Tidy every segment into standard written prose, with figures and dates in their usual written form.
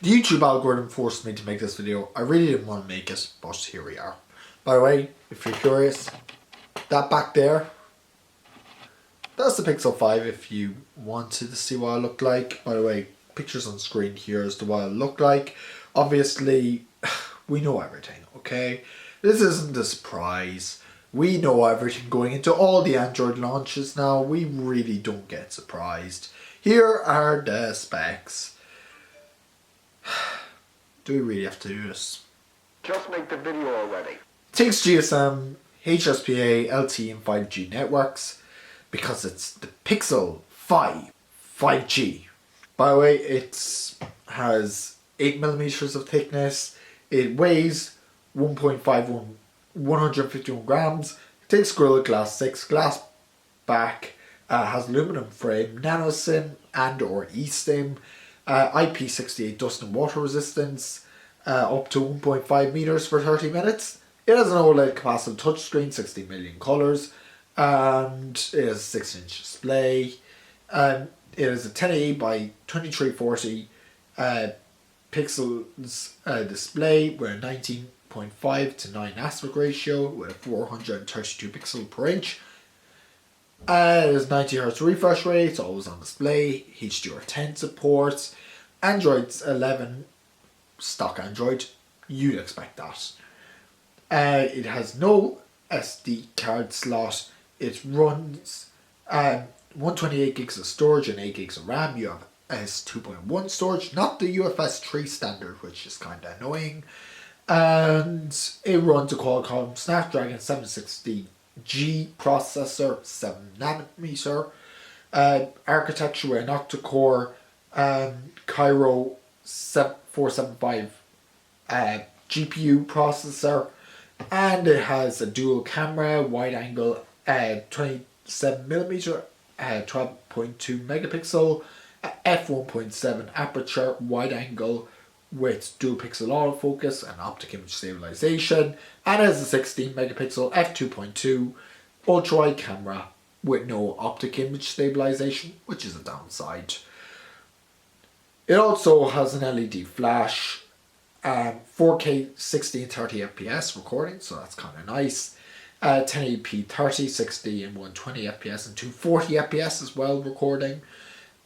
The YouTube algorithm forced me to make this video. I really didn't want to make it, but here we are. By the way, if you're curious, that back there, that's the Pixel 5 if you wanted to see what I look like. By the way, pictures on screen here as to what I look like. Obviously, we know everything, okay? This isn't a surprise. We know everything going into all the Android launches now. We really don't get surprised. Here are the specs. Do we really have to do this? Just make the video already. Takes GSM, HSPA, LTE and 5G networks because it's the Pixel 5 5G. By the way, it has 8mm of thickness. It weighs 151 grams. It takes Gorilla Glass 6 glass back. Has aluminum frame, nano SIM and or eSIM. IP68 dust and water resistance, up to 1.5 meters for 30 minutes. It has an OLED capacitive touchscreen, 60 million colors, and it has a 6-inch display. It is a 1080 by 2340 pixels display with a 19.5 to 9 aspect ratio with a 432 pixel per inch. It has 90Hz refresh rate, it's always on display, HDR10 supports, Android 11, stock Android, you'd expect that. It has no SD card slot, it runs 128 gigs of storage and 8 gigs of RAM, you have S2.1 storage, not the UFS 3 standard, which is kind of annoying, and it runs a Qualcomm Snapdragon 760G processor, 7nm, architecture with an octa-core Cairo 475 GPU processor, and it has a dual camera, wide angle 27mm, 12.2 megapixel, f1.7 aperture, wide angle with dual pixel autofocus and optic image stabilization, and has a 16 megapixel f2.2 ultra wide camera with no optic image stabilization, which is a downside. It also has an LED flash, 4K 60 and 30 FPS recording, so that's kind of nice. 1080p 30, 60 and 120 FPS and 240 FPS as well recording.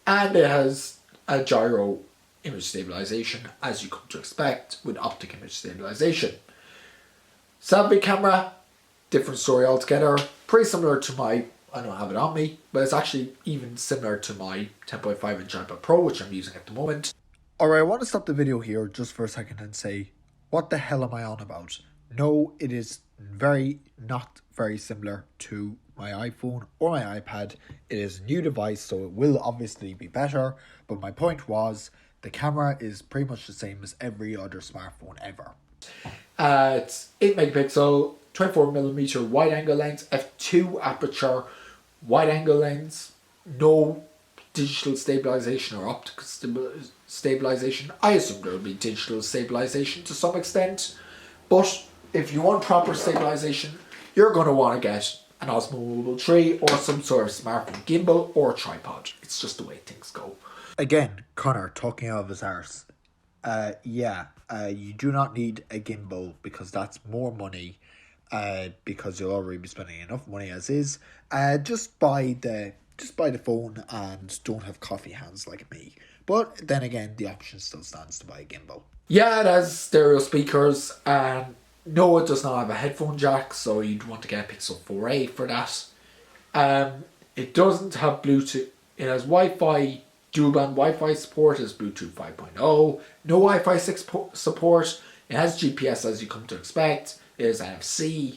And it has a gyro image stabilization, as you come to expect with optic image stabilization. Selfie camera, different story altogether. Pretty similar to my, I don't have it on me, but it's actually even similar to my 10.5 inch iPad Pro, which I'm using at the moment. Alright, I want to stop the video here just for a second and say, what the hell am I on about? No, it is not very similar to my iPhone or my iPad. It is a new device, so it will obviously be better, but my point was, the camera is pretty much the same as every other smartphone ever. It's 8 megapixel, 24mm wide angle lens, f2 aperture, wide angle lens, no digital stabilization or optical stabilization. I assume there will be digital stabilization to some extent, but if you want proper stabilization, you're going to want to get an Osmo Mobile 3 or some sort of smartphone gimbal or tripod. It's just the way things go. Again, Connor talking out of his arse. You do not need a gimbal because that's more money. Because you'll already be spending enough money as is. Just buy the phone and don't have coffee hands like me. But then again, the option still stands to buy a gimbal. Yeah, it has stereo speakers, and no, it does not have a headphone jack, so you'd want to get a Pixel 4a for that. It doesn't have Bluetooth. It has Wi-Fi, dual band Wi-Fi support, it has Bluetooth 5.0, no Wi-Fi 6 support. It has GPS as you come to expect. It has NFC,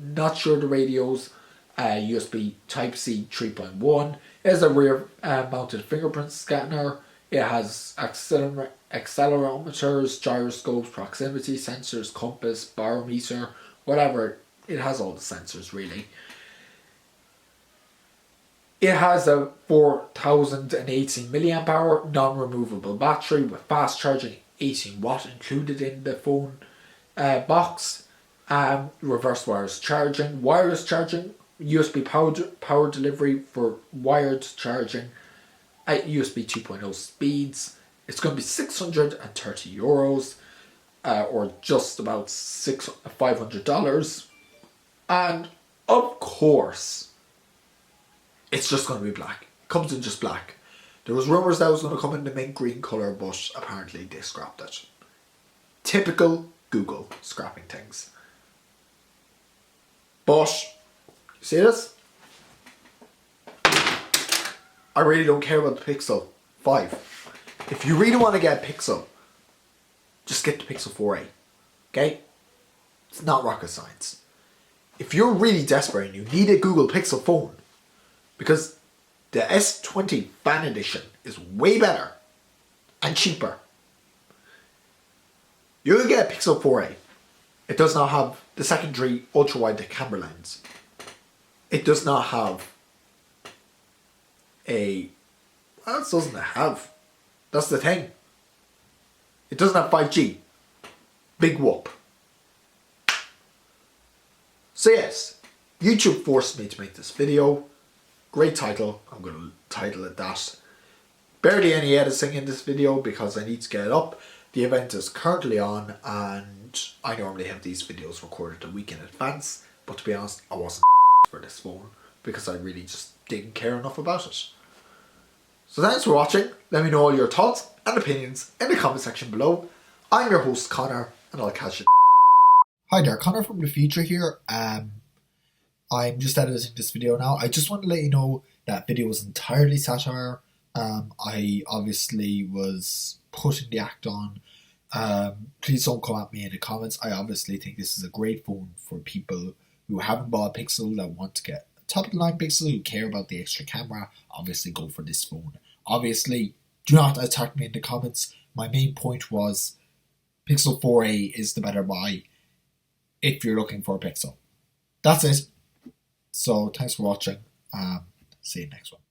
not sure the radios, USB Type-C 3.1. It has a rear mounted fingerprint scanner. It has accelerometers, gyroscopes, proximity sensors, compass, barometer, whatever. It has all the sensors really. It has a 4018 milliamp hour non-removable battery with fast charging, 18 watt included in the phone box. Reverse wireless charging, USB power delivery for wired charging at USB 2.0 speeds, It's going to be €630, or just about $500. And of course, it's just going to be black. It comes in just black. There was rumours that it was going to come in the mint green colour, but apparently they scrapped it. Typical Google scrapping things. But, you see this? I really don't care about the Pixel 5. If you really want to get a Pixel, just get the Pixel 4a. Okay? It's not rocket science. If you're really desperate and you need a Google Pixel phone, because the S20 Fan Edition is way better and cheaper, you'll get a Pixel 4a. It does not have the secondary ultra-wide camera lens. It does not have what else doesn't it have? That's the thing. It doesn't have 5G. Big whoop. So yes, YouTube forced me to make this video. Great title. I'm going to title it that. Barely any editing in this video because I need to get it up. The event is currently on and I normally have these videos recorded a week in advance. But to be honest, I wasn't for this phone because I really just didn't care enough about it. So thanks for watching. Let me know all your thoughts and opinions in the comment section below. I'm your host Connor and I'll catch you. Hi there, Connor from the future here. I'm just editing this video now. I just want to let you know that video was entirely satire. I obviously was putting the act on. Please don't come at me in the comments. I obviously think this is a great phone for people who haven't bought a Pixel that want to get a top of the line Pixel, who care about the extra camera. Obviously go for this phone. Obviously, do not attack me in the comments. My main point was Pixel 4a is the better buy if you're looking for a Pixel. That's it. So thanks for watching. See you next one.